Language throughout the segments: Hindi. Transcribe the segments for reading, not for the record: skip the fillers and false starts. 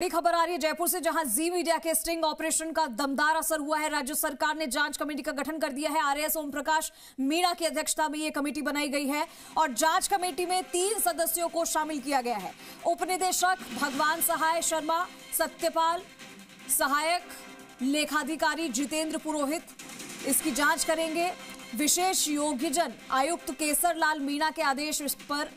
बड़ी खबर आ रही है जयपुर से, जहां जी मीडिया के स्टिंग ऑपरेशन का दमदार असर हुआ है। राज्य सरकार ने जांच कमेटी का गठन कर दिया है। आरएएस ओम प्रकाश मीणा की अध्यक्षता में यह कमेटी बनाई गई है और जांच कमेटी में 3 सदस्यों को शामिल किया गया है। उपनिदेशक भगवान सहाय शर्मा, सत्यपाल, सहायक लेखाधिकारी जितेंद्र पुरोहित इसकी जांच करेंगे। विशेष योग्यजन आयुक्त केसर लाल मीणा के आदेश पर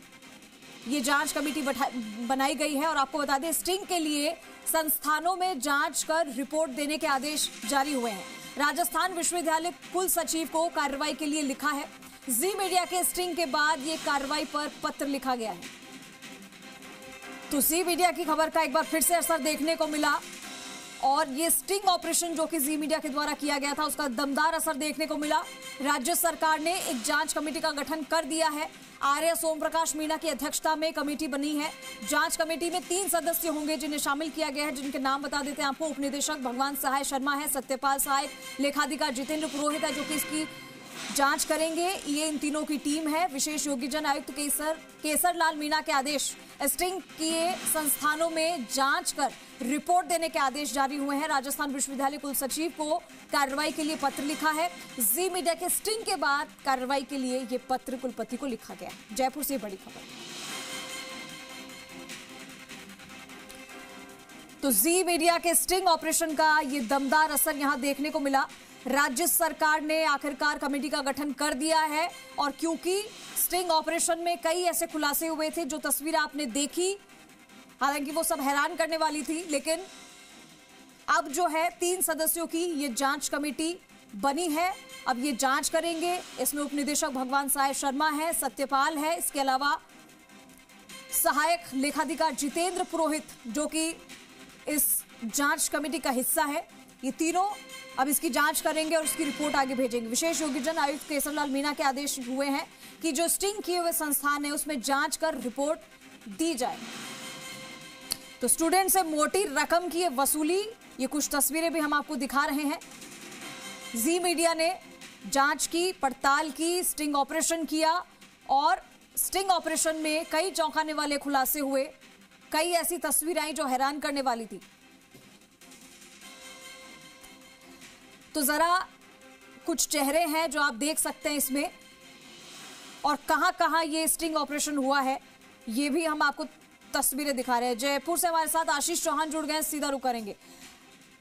ये जांच कमेटी बनाई गई है। और आपको बता दें, स्टिंग के लिए संस्थानों में जांच कर रिपोर्ट देने के आदेश जारी हुए हैं। राजस्थान विश्वविद्यालय कुल सचिव को कार्रवाई के लिए लिखा है। जी मीडिया के स्टिंग के बाद ये कार्रवाई पर पत्र लिखा गया है। तो जी मीडिया की खबर का एक बार फिर से असर देखने को मिला और ये स्टिंग ऑपरेशन जो कि जी मीडिया के द्वारा किया गया था उसका दमदार असर देखने को मिला। राज्य सरकार ने एक जांच कमेटी का गठन कर दिया है। आरएएस ओम प्रकाश मीणा की अध्यक्षता में कमेटी बनी है। जांच कमेटी में 3 सदस्य होंगे जिन्हें शामिल किया गया है, जिनके नाम बता देते हैं आपको। उपनिदेशक भगवान सहाय शर्मा है, सत्यपाल सहायक लेखाधिकारी जितेंद्र पुरोहित है जो कि इसकी जांच करेंगे। ये इन तीनों की टीम है। विशेष योग्यजन आयुक्त केसर लाल मीणा के आदेश, स्टिंग किए संस्थानों में जांच कर रिपोर्ट देने के आदेश जारी हुए हैं। राजस्थान विश्वविद्यालय कुल सचिव को कार्रवाई के लिए पत्र लिखा है। जी मीडिया के स्टिंग के बाद कार्रवाई के लिए ये पत्र कुलपति को लिखा गया। जयपुर से बड़ी खबर। तो जी मीडिया के स्टिंग ऑपरेशन का ये दमदार असर यहां देखने को मिला। राज्य सरकार ने आखिरकार कमेटी का गठन कर दिया है और क्योंकि स्टिंग ऑपरेशन में कई ऐसे खुलासे हुए थे, जो तस्वीर आपने देखी, हालांकि वो सब हैरान करने वाली थी, लेकिन अब जो है 3 सदस्यों की ये जांच कमेटी बनी है। अब ये जांच करेंगे। इसमें उपनिदेशक भगवान सहाय शर्मा है, सत्यपाल है, इसके अलावा सहायक लेखाधिकारी जितेंद्र पुरोहित जो कि इस जांच कमेटी का हिस्सा है। ये तीनों अब इसकी जांच करेंगे और उसकी रिपोर्ट आगे भेजेंगे। विशेष योग्यजन आयुक्त केसरलाल मीणा के आदेश हुए हैं कि जो स्टिंग किए हुए संस्थान है उसमें जांच कर रिपोर्ट दी जाए। तो स्टूडेंट से मोटी रकम की वसूली, ये कुछ तस्वीरें भी हम आपको दिखा रहे हैं। जी मीडिया ने जांच की, पड़ताल की, स्टिंग ऑपरेशन किया और स्टिंग ऑपरेशन में कई चौंकाने वाले खुलासे हुए। कई ऐसी तस्वीरें आई जो हैरान करने वाली थी। तो जरा कुछ चेहरे हैं जो आप देख सकते हैं इसमें, और कहां कहां ये स्टिंग ऑपरेशन हुआ है ये भी हम आपको तस्वीरें दिखा रहे हैं। जयपुर से हमारे साथ आशीष चौहान जुड़ गए हैं, सीधा रुक करेंगे।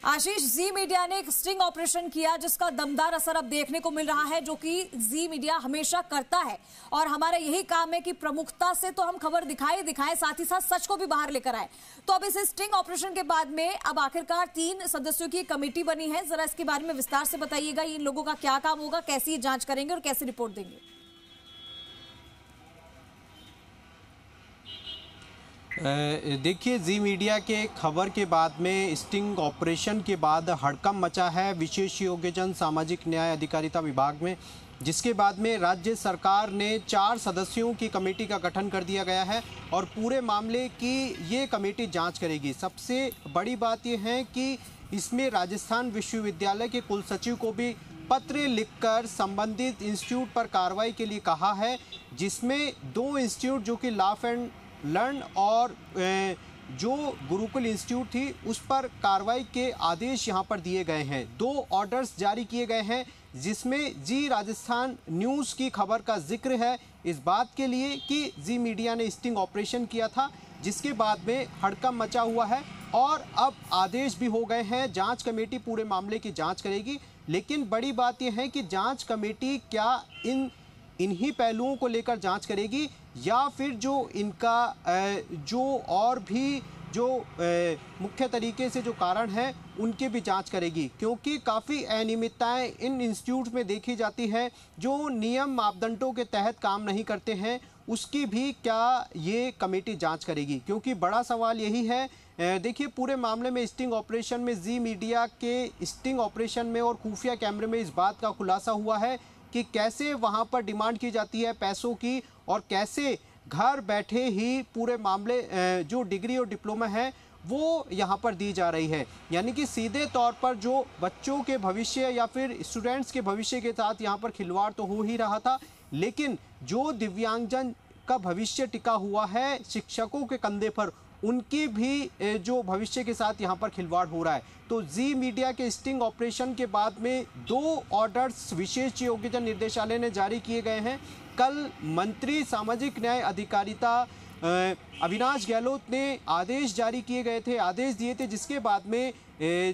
आशीष, जी मीडिया ने एक स्टिंग ऑपरेशन किया जिसका दमदार असर अब देखने को मिल रहा है, जो कि जी मीडिया हमेशा करता है और हमारा यही काम है कि प्रमुखता से तो हम खबर दिखाएं, साथ ही साथ सच को भी बाहर लेकर आए। तो अब इस स्टिंग ऑपरेशन के बाद में अब आखिरकार 3 सदस्यों की कमेटी बनी है। जरा इसके बारे में विस्तार से बताइएगा, इन लोगों का क्या काम होगा, कैसी जांच करेंगे और कैसी रिपोर्ट देंगे? देखिए, जी मीडिया के खबर के बाद में स्टिंग ऑपरेशन के बाद हड़कंप मचा है विशेष योग्यजन सामाजिक न्याय अधिकारिता विभाग में, जिसके बाद में राज्य सरकार ने 4 सदस्यों की कमेटी का गठन कर दिया गया है और पूरे मामले की ये कमेटी जांच करेगी। सबसे बड़ी बात ये है कि इसमें राजस्थान विश्वविद्यालय के कुल सचिव को भी पत्र लिखकर संबंधित इंस्टीट्यूट पर कार्रवाई के लिए कहा है, जिसमें 2 इंस्टीट्यूट जो कि लॉ एंड लर्न और जो गुरुकुल इंस्टीट्यूट थी उस पर कार्रवाई के आदेश यहां पर दिए गए हैं। 2 ऑर्डर्स जारी किए गए हैं, जिसमें जी राजस्थान न्यूज़ की खबर का जिक्र है इस बात के लिए कि जी मीडिया ने स्टिंग ऑपरेशन किया था, जिसके बाद में हड़कंप मचा हुआ है और अब आदेश भी हो गए हैं। जांच कमेटी पूरे मामले की जांच करेगी, लेकिन बड़ी बात यह है कि जांच कमेटी क्या इन्हीं पहलुओं को लेकर जांच करेगी या फिर जो इनका जो और भी जो मुख्य तरीके से जो कारण है उनके भी जांच करेगी, क्योंकि काफ़ी अनियमितताएं इन इंस्टीट्यूट में देखी जाती है जो नियम मापदंडों के तहत काम नहीं करते हैं। उसकी भी क्या ये कमेटी जांच करेगी, क्योंकि बड़ा सवाल यही है। देखिए, पूरे मामले में स्टिंग ऑपरेशन में जी मीडिया के स्टिंग ऑपरेशन में और खुफिया कैमरे में इस बात का खुलासा हुआ है कि कैसे वहां पर डिमांड की जाती है पैसों की और कैसे घर बैठे ही पूरे मामले जो डिग्री और डिप्लोमा है वो यहाँ पर दी जा रही है। यानी कि सीधे तौर पर जो बच्चों के भविष्य या फिर स्टूडेंट्स के भविष्य के साथ यहाँ पर खिलवाड़ तो हो ही रहा था, लेकिन जो दिव्यांगजन का भविष्य टिका हुआ है शिक्षकों के कंधे पर, उनकी भी जो भविष्य के साथ यहाँ पर खिलवाड़ हो रहा है। तो जी मीडिया के स्टिंग ऑपरेशन के बाद में 2 ऑर्डर्स विशेष योग्यजन निर्देशालय ने जारी किए गए हैं। कल मंत्री सामाजिक न्याय अधिकारिता अविनाश गहलोत ने आदेश जारी किए गए थे, आदेश दिए थे, जिसके बाद में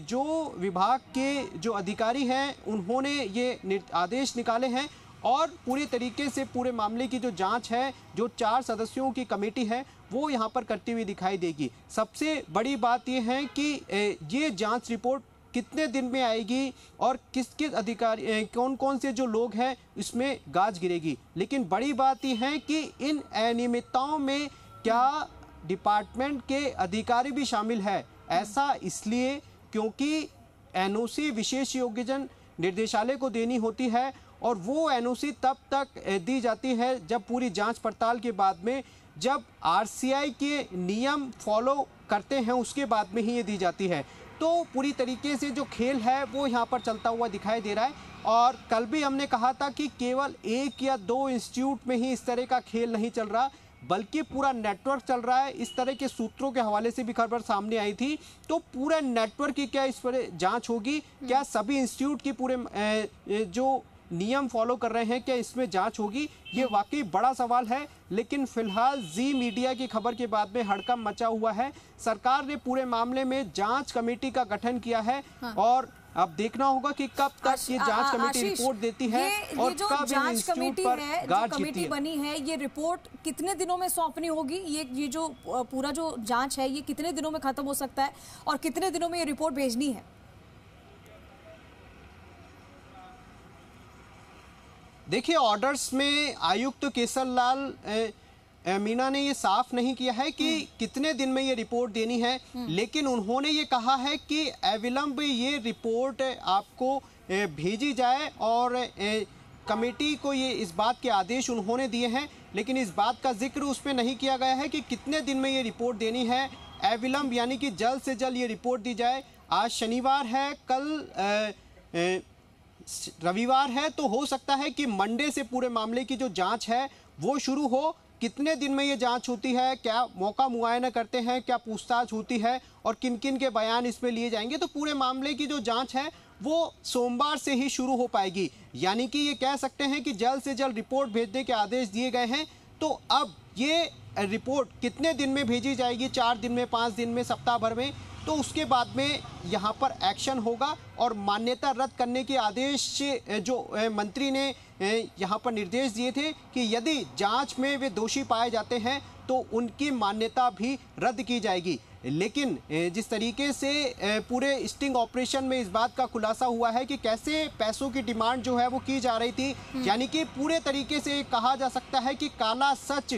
जो विभाग के जो अधिकारी हैं उन्होंने ये आदेश निकाले हैं और पूरे तरीके से पूरे मामले की जो जांच है, जो 4 सदस्यों की कमेटी है, वो यहाँ पर करती हुई दिखाई देगी। सबसे बड़ी बात ये है कि ये जांच रिपोर्ट कितने दिन में आएगी और किस किस अधिकारी कौन कौन से जो लोग हैं इसमें गाज गिरेगी। लेकिन बड़ी बात यह है कि इन अनियमितताओं में क्या डिपार्टमेंट के अधिकारी भी शामिल है। ऐसा इसलिए क्योंकि एनओसी विशेष योग्यजन निर्देशालय को देनी होती है और वो एनओसी तब तक दी जाती है जब पूरी जांच पड़ताल के बाद में, जब आरसीआई के नियम फॉलो करते हैं उसके बाद में ही ये दी जाती है। तो पूरी तरीके से जो खेल है वो यहाँ पर चलता हुआ दिखाई दे रहा है। और कल भी हमने कहा था कि केवल 1 या 2 इंस्टीट्यूट में ही इस तरह का खेल नहीं चल रहा, बल्कि पूरा नेटवर्क चल रहा है। इस तरह के सूत्रों के हवाले से भी खबर सामने आई थी। तो पूरे नेटवर्क की क्या इस पर जांच होगी, क्या सभी इंस्टीट्यूट की पूरे जो नियम फॉलो कर रहे हैं क्या इसमें जांच होगी, ये वाकई बड़ा सवाल है। लेकिन फिलहाल जी मीडिया की खबर के बाद में हड़कंप मचा हुआ है। सरकार ने पूरे मामले में जांच कमेटी का गठन किया है और अब देखना होगा कि कब तक ये जांच कमेटी रिपोर्ट देती है और कब जांच कमेटी है, जो कमेटी बनी है, ये रिपोर्ट कितने दिनों में सौंपनी होगी। ये जो पूरा जो जांच है ये कितने दिनों में खत्म हो सकता है और कितने दिनों में ये रिपोर्ट भेजनी है। देखिए, ऑर्डर्स में आयुक्त केसरलाल मीणा ने ये साफ नहीं किया है कि कितने दिन में ये रिपोर्ट देनी है, लेकिन उन्होंने ये कहा है कि अविलंब ये रिपोर्ट आपको भेजी जाए और कमेटी को ये इस बात के आदेश उन्होंने दिए हैं। लेकिन इस बात का जिक्र उसमें नहीं किया गया है कि कितने दिन में ये रिपोर्ट देनी है। अविलंब यानी कि जल्द से जल्द ये रिपोर्ट दी जाए। आज शनिवार है, कल रविवार है, तो हो सकता है कि मंडे से पूरे मामले की जो जांच है वो शुरू हो। कितने दिन में ये जांच होती है, क्या मौका मुआयना करते हैं, क्या पूछताछ होती है और किन किन के बयान इसमें लिए जाएंगे, तो पूरे मामले की जो जांच है वो सोमवार से ही शुरू हो पाएगी। यानी कि ये कह सकते हैं कि जल्द से जल्द रिपोर्ट भेजने के आदेश दिए गए हैं। तो अब ये रिपोर्ट कितने दिन में भेजी जाएगी, 4 दिन में, 5 दिन में, सप्ताह भर में, तो उसके बाद में यहाँ पर एक्शन होगा और मान्यता रद्द करने के आदेश जो मंत्री ने यहाँ पर निर्देश दिए थे कि यदि जांच में वे दोषी पाए जाते हैं तो उनकी मान्यता भी रद्द की जाएगी। लेकिन जिस तरीके से पूरे स्टिंग ऑपरेशन में इस बात का खुलासा हुआ है कि कैसे पैसों की डिमांड जो है वो की जा रही थी, यानी कि पूरे तरीके से कहा जा सकता है कि काला सच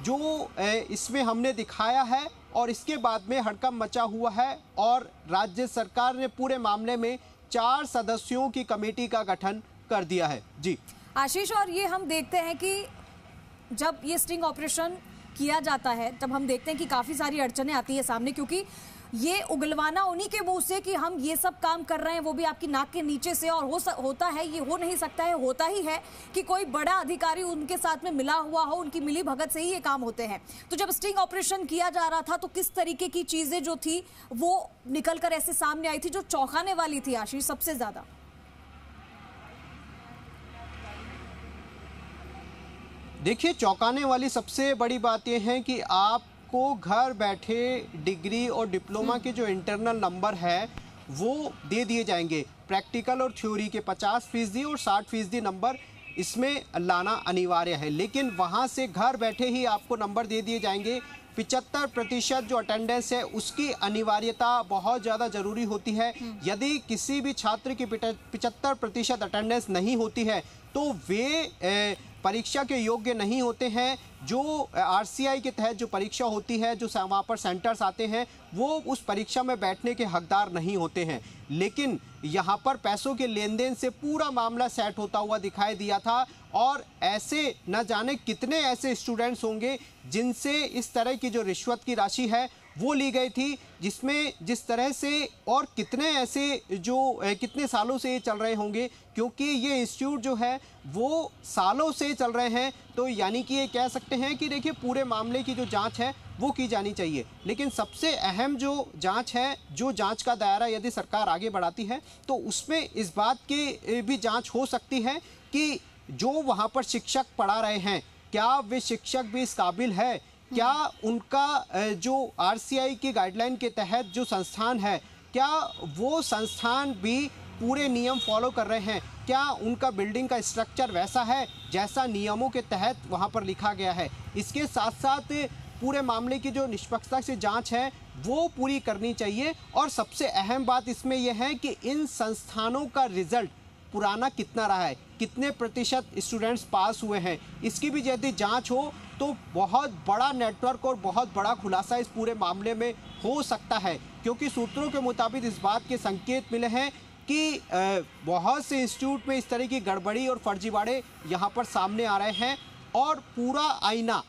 जो इसमें हमने दिखाया है और इसके बाद में हड़कंप मचा हुआ है और राज्य सरकार ने पूरे मामले में 4 सदस्यों की कमेटी का गठन कर दिया है। जी आशीष, और ये हम देखते हैं कि जब ये स्टिंग ऑपरेशन किया जाता है तब हम देखते हैं कि काफी सारी अड़चनें आती है सामने, क्योंकि ये उगलवाना उन्हीं के मुंह से कि हम ये सब काम कर रहे हैं, वो भी आपकी नाक के नीचे से, और होता है, ये हो नहीं सकता है, होता ही है कि कोई बड़ा अधिकारी उनके साथ में मिला हुआ हो, उनकी मिली भगत से ही ये काम होते हैं। तो जब स्टिंग ऑपरेशन किया जा रहा था तो किस तरीके की चीजें जो थी वो निकलकर ऐसे सामने आई थी जो चौंकाने वाली थी आशीष सबसे ज्यादा? देखिए, चौंकाने वाली सबसे बड़ी बात यह है कि आपको घर बैठे डिग्री और डिप्लोमा के जो इंटरनल नंबर है वो दे दिए जाएंगे। प्रैक्टिकल और थ्योरी के 50% और 60% नंबर इसमें लाना अनिवार्य है, लेकिन वहाँ से घर बैठे ही आपको नंबर दे दिए जाएंगे। 75% जो अटेंडेंस है उसकी अनिवार्यता बहुत ज़्यादा ज़रूरी होती है। यदि किसी भी छात्र की 75% अटेंडेंस नहीं होती है तो वे परीक्षा के योग्य नहीं होते हैं। जो आरसीआई के तहत जो परीक्षा होती है, जो वहाँ पर सेंटर्स आते हैं, वो उस परीक्षा में बैठने के हकदार नहीं होते हैं। लेकिन यहाँ पर पैसों के लेन देन से पूरा मामला सेट होता हुआ दिखाई दिया था और ऐसे न जाने कितने ऐसे स्टूडेंट्स होंगे जिनसे इस तरह की जो रिश्वत की राशि है वो ली गई थी, जिसमें जिस तरह से और कितने ऐसे जो कितने सालों से ये चल रहे होंगे, क्योंकि ये इंस्टीट्यूट जो है वो सालों से चल रहे हैं, तो यानी कि ये कह सकते हैं कि देखिए पूरे मामले की जो जांच है वो की जानी चाहिए। लेकिन सबसे अहम जो जांच है, जो जांच का दायरा यदि सरकार आगे बढ़ाती है तो उसमें इस बात की भी जांच हो सकती है कि जो वहाँ पर शिक्षक पढ़ा रहे हैं, क्या वे शिक्षक भी इस काबिल है, क्या उनका जो आरसीआई की गाइडलाइन के तहत जो संस्थान है, क्या वो संस्थान भी पूरे नियम फॉलो कर रहे हैं, क्या उनका बिल्डिंग का स्ट्रक्चर वैसा है जैसा नियमों के तहत वहाँ पर लिखा गया है। इसके साथ साथ पूरे मामले की जो निष्पक्षता से जांच है वो पूरी करनी चाहिए। और सबसे अहम बात इसमें यह है कि इन संस्थानों का रिजल्ट पुराना कितना रहा है, कितने प्रतिशत स्टूडेंट्स पास हुए हैं, इसकी भी यदि जांच हो तो बहुत बड़ा नेटवर्क और बहुत बड़ा खुलासा इस पूरे मामले में हो सकता है। क्योंकि सूत्रों के मुताबिक इस बात के संकेत मिले हैं कि बहुत से इंस्टीट्यूट में इस तरह की गड़बड़ी और फर्जीवाड़े यहाँ पर सामने आ रहे हैं और पूरा आईना,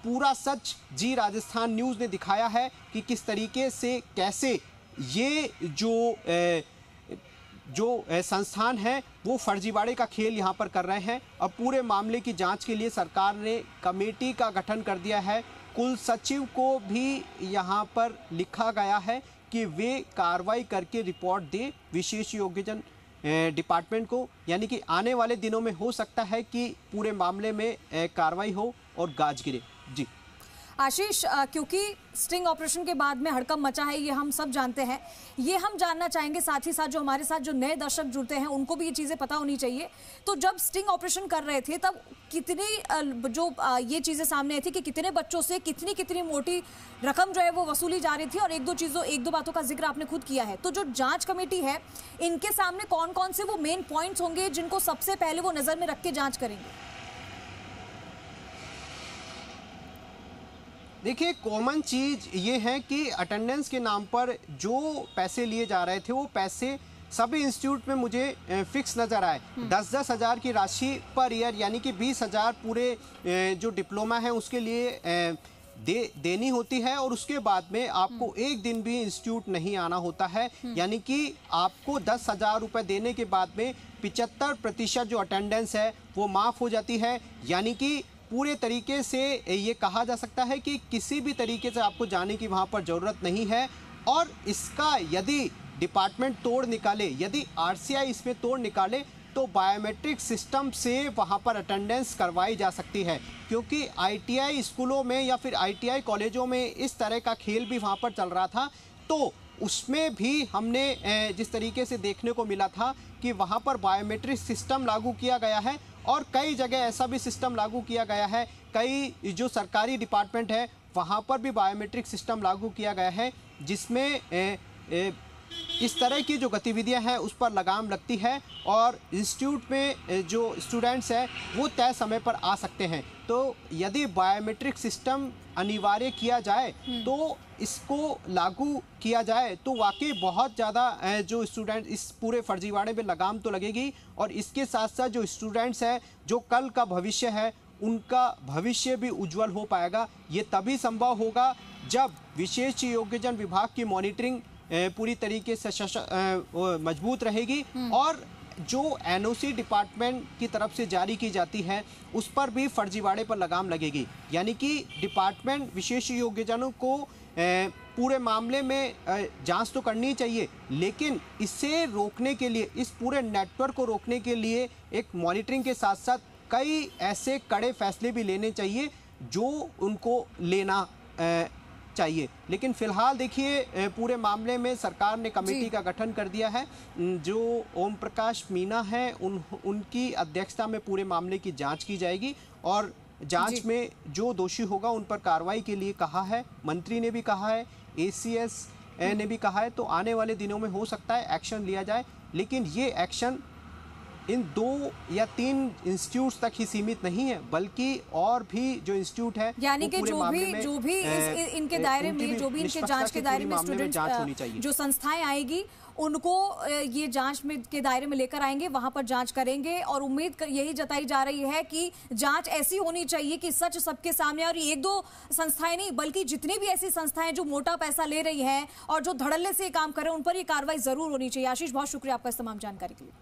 पूरा सच जी राजस्थान न्यूज़ ने दिखाया है कि किस तरीके से कैसे ये जो संस्थान है वो फर्जीवाड़े का खेल यहाँ पर कर रहे हैं। अब पूरे मामले की जांच के लिए सरकार ने कमेटी का गठन कर दिया है। कुल सचिव को भी यहाँ पर लिखा गया है कि वे कार्रवाई करके रिपोर्ट दे विशेष योग्यजन डिपार्टमेंट को, यानी कि आने वाले दिनों में हो सकता है कि पूरे मामले में कार्रवाई हो और गाज गिरे। जी आशीष, क्योंकि स्टिंग ऑपरेशन के बाद में हड़कंप मचा है, ये हम सब जानते हैं। ये हम जानना चाहेंगे, साथ ही साथ जो हमारे साथ जो नए दर्शक जुड़ते हैं उनको भी ये चीज़ें पता होनी चाहिए। तो जब स्टिंग ऑपरेशन कर रहे थे तब कितनी जो ये चीज़ें सामने आई थी कि कितने बच्चों से कितनी कितनी मोटी रकम जो है वो वसूली जा रही थी, और एक दो बातों का जिक्र आपने खुद किया है। तो जो जाँच कमेटी है, इनके सामने कौन कौन से वो मेन पॉइंट्स होंगे जिनको सबसे पहले वो नज़र में रख के जाँच करेंगे? देखिए, कॉमन चीज़ ये है कि अटेंडेंस के नाम पर जो पैसे लिए जा रहे थे वो पैसे सभी इंस्टीट्यूट में मुझे फिक्स नज़र आए। 10-10 हज़ार की राशि पर ईयर, यानी कि 20,000 पूरे जो डिप्लोमा है उसके लिए देनी होती है, और उसके बाद में आपको एक दिन भी इंस्टीट्यूट नहीं आना होता है। यानी कि आपको 10,000 रुपये देने के बाद में 75% जो अटेंडेंस है वो माफ़ हो जाती है। यानी कि पूरे तरीके से ये कहा जा सकता है कि किसी भी तरीके से आपको जाने की वहाँ पर ज़रूरत नहीं है। और इसका यदि डिपार्टमेंट तोड़ निकाले, यदि आरसीआई इसमें तोड़ निकाले, तो बायोमेट्रिक सिस्टम से वहाँ पर अटेंडेंस करवाई जा सकती है। क्योंकि आईटीआई स्कूलों में या फिर आईटीआई कॉलेजों में इस तरह का खेल भी वहाँ पर चल रहा था, तो उसमें भी हमने जिस तरीके से देखने को मिला था कि वहाँ पर बायोमेट्रिक सिस्टम लागू किया गया है, और कई जगह ऐसा भी सिस्टम लागू किया गया है, कई जो सरकारी डिपार्टमेंट है वहाँ पर भी बायोमेट्रिक सिस्टम लागू किया गया है, जिसमें इस तरह की जो गतिविधियां हैं उस पर लगाम लगती है, और इंस्टीट्यूट में जो स्टूडेंट्स हैं वो तय समय पर आ सकते हैं। तो यदि बायोमेट्रिक सिस्टम अनिवार्य किया जाए, तो इसको लागू किया जाए, तो वाकई बहुत ज़्यादा जो स्टूडेंट इस पूरे फर्जीवाड़े में लगाम तो लगेगी। और इसके साथ साथ जो स्टूडेंट्स हैं, जो कल का भविष्य है, उनका भविष्य भी उज्जवल हो पाएगा। ये तभी संभव होगा जब विशेष योग्यजन विभाग की मॉनिटरिंग पूरी तरीके से मजबूत रहेगी, और जो एनओसी डिपार्टमेंट की तरफ से जारी की जाती है उस पर भी फर्जीवाड़े पर लगाम लगेगी। यानी कि डिपार्टमेंट विशेष योग्यजनों को पूरे मामले में जांच तो करनी चाहिए, लेकिन इसे रोकने के लिए, इस पूरे नेटवर्क को रोकने के लिए एक मॉनिटरिंग के साथ साथ कई ऐसे कड़े फैसले भी लेने चाहिए जो उनको लेना चाहिए। लेकिन फिलहाल देखिए, पूरे मामले में सरकार ने कमेटी का गठन कर दिया है। जो ओम प्रकाश मीना है उनकी अध्यक्षता में पूरे मामले की जांच की जाएगी, और जांच में जो दोषी होगा उन पर कार्रवाई के लिए कहा है। मंत्री ने भी कहा है, एसीएस ने भी कहा है। तो आने वाले दिनों में हो सकता है एक्शन लिया जाए, लेकिन ये एक्शन इन 2 या 3 इंस्टीट्यूट्स तक ही सीमित नहीं है, बल्कि और भी जो इंस्टीट्यूट है, यानी कि जो भी इनके दायरे में, जो भी इनके जांच के दायरे में स्टूडेंट जो संस्थाएं आएगी, उनको ये जांच में के दायरे में लेकर आएंगे, वहां पर जांच करेंगे। और उम्मीद यही जताई जा रही है कि जांच ऐसी होनी चाहिए कि सच सबके सामने, और 1-2 संस्थाएं नहीं बल्कि जितनी भी ऐसी संस्थाएं जो मोटा पैसा ले रही हैं और जो धड़ल्ले से काम कर रहे हैं, उन पर ये कार्रवाई जरूर होनी चाहिए। आशीष, बहुत शुक्रिया आपका इस तमाम जानकारी के लिए।